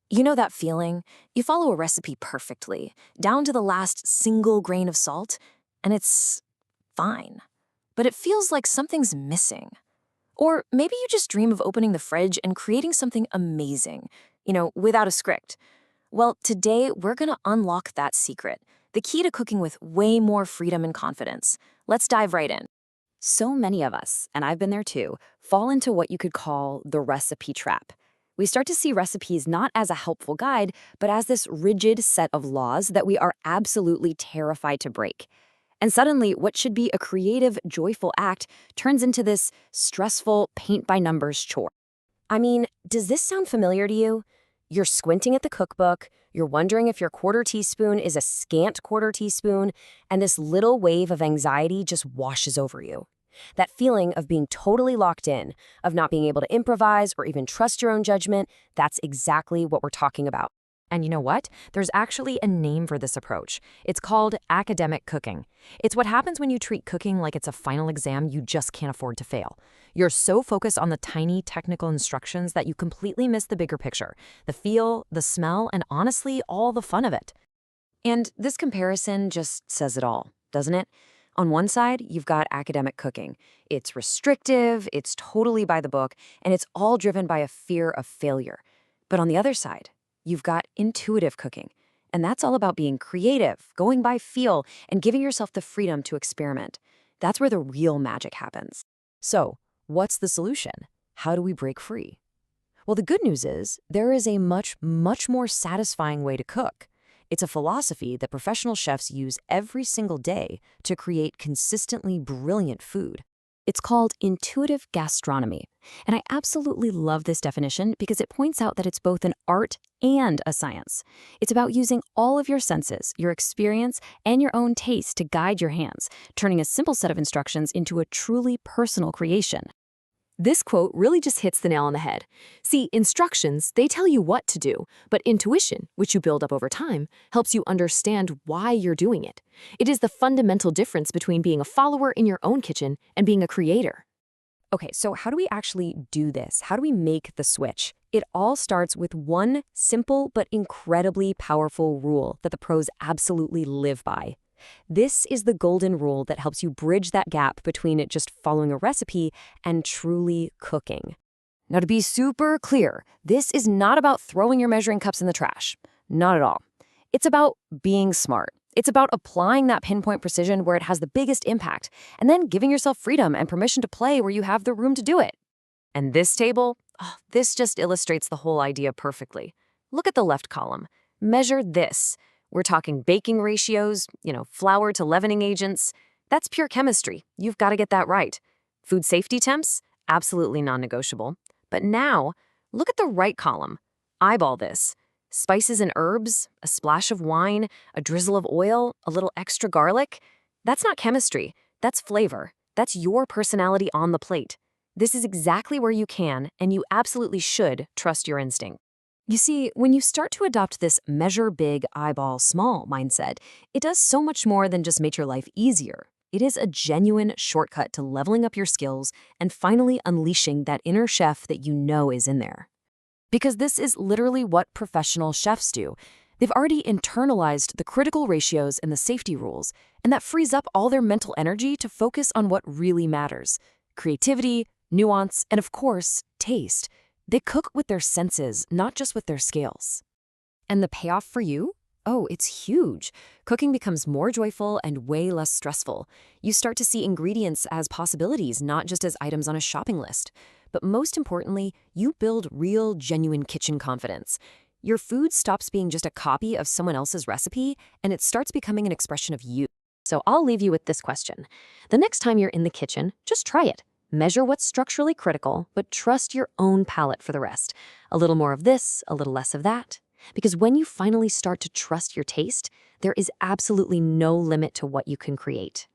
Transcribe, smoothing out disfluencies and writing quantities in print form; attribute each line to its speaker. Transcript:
Speaker 1: You know that feeling? You follow a recipe perfectly, down to the last single grain of salt, and it's fine. But it feels like something's missing. Or maybe you just dream of opening the fridge and creating something amazing, without a script. Well, today we're gonna unlock that secret, the key to cooking with way more freedom and confidence. Let's dive right in.
Speaker 2: So many of us, and I've been there too, fall into what you could call the recipe trap. We start to see recipes not as a helpful guide, but as this rigid set of laws that we are absolutely terrified to break. And suddenly, what should be a creative, joyful act turns into this stressful, paint by numbers chore.
Speaker 1: I mean, does this sound familiar to you? You're squinting at the cookbook, you're wondering if your quarter teaspoon is a scant quarter teaspoon, and this little wave of anxiety just washes over you. That feeling of being totally locked in, of not being able to improvise or even trust your own judgment, that's exactly what we're talking about.
Speaker 2: And you know what? There's actually a name for this approach. It's called academic cooking. It's what happens when you treat cooking like it's a final exam you just can't afford to fail. You're so focused on the tiny technical instructions that you completely miss the bigger picture, the feel, the smell, and honestly, all the fun of it. And this comparison just says it all, doesn't it? On one side, you've got academic cooking. It's restrictive, it's totally by the book, and it's all driven by a fear of failure. But on the other side, you've got intuitive cooking. And that's all about being creative, going by feel, and giving yourself the freedom to experiment. That's where the real magic happens. So, what's the solution? How do we break free? Well, the good news is there is a much, much more satisfying way to cook. It's a philosophy that professional chefs use every single day to create consistently brilliant food. It's called Intuitive Gastronomy, and I absolutely love this definition because it points out that it's both an art and a science. It's about using all of your senses, your experience, and your own taste to guide your hands, turning a simple set of instructions into a truly personal creation. This quote really just hits the nail on the head. See, instructions, they tell you what to do, but intuition, which you build up over time, helps you understand why you're doing it. It is the fundamental difference between being a follower in your own kitchen and being a creator. Okay, so how do we actually do this? How do we make the switch? It all starts with one simple but incredibly powerful rule that the pros absolutely live by. This is the golden rule that helps you bridge that gap between it just following a recipe and truly cooking. Now, to be super clear, this is not about throwing your measuring cups in the trash. Not at all. It's about being smart. It's about applying that pinpoint precision where it has the biggest impact, and then giving yourself freedom and permission to play where you have the room to do it. And this table, this just illustrates the whole idea perfectly. Look at the left column. Measure this. We're talking baking ratios, flour to leavening agents. That's pure chemistry. You've got to get that right. Food safety temps? Absolutely non-negotiable. But now, look at the right column. Eyeball this. Spices and herbs, a splash of wine, a drizzle of oil, a little extra garlic. That's not chemistry. That's flavor. That's your personality on the plate. This is exactly where you can, and you absolutely should, trust your instinct. You see, when you start to adopt this measure big, eyeball small mindset, it does so much more than just make your life easier. It is a genuine shortcut to leveling up your skills and finally unleashing that inner chef that you know is in there. Because this is literally what professional chefs do. They've already internalized the critical ratios and the safety rules, and that frees up all their mental energy to focus on what really matters: creativity, nuance, and of course, taste. They cook with their senses, not just with their scales. And the payoff for you? Oh, it's huge. Cooking becomes more joyful and way less stressful. You start to see ingredients as possibilities, not just as items on a shopping list. But most importantly, you build real, genuine kitchen confidence. Your food stops being just a copy of someone else's recipe, and it starts becoming an expression of you. So I'll leave you with this question. The next time you're in the kitchen, just try it. Measure what's structurally critical, but trust your own palate for the rest. A little more of this, a little less of that. Because when you finally start to trust your taste, there is absolutely no limit to what you can create.